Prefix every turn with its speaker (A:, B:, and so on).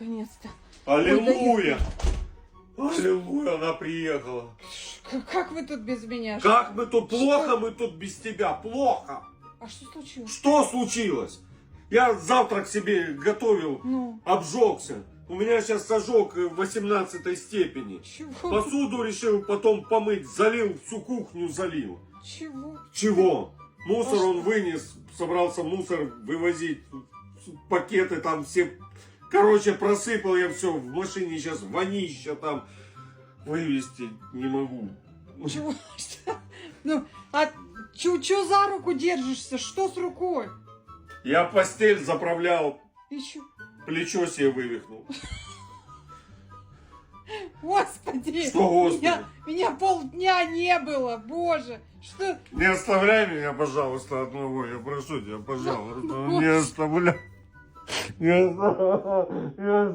A: наконец-то.
B: Аллилуйя! Аллилуйя, она приехала.
A: Как вы тут без меня?
B: Как мы тут плохо, мы тут без тебя, плохо.
A: А что случилось?
B: Что случилось? Я завтрак себе готовил,
A: Ну?
B: обжегся. У меня сейчас ожог 18 степени.
A: Чего?
B: Посуду решил потом помыть, залил, всю кухню залил.
A: Чего?
B: Чего? Мусор
A: А
B: он вынес, собрался мусор вывозить, пакеты там все. Короче, просыпал я все, в машине сейчас вонища там, вывести не могу.
A: Чего? Что? Ну, а чё за руку держишься? Что с рукой?
B: Я постель заправлял,
A: И чё?
B: плечо себе вывихнул.
A: Господи!
B: Что, Господи?
A: Меня полдня не было, боже! Что?
B: Не оставляй меня, пожалуйста, одного, я прошу тебя, пожалуйста, не оставляй. Не оставляй.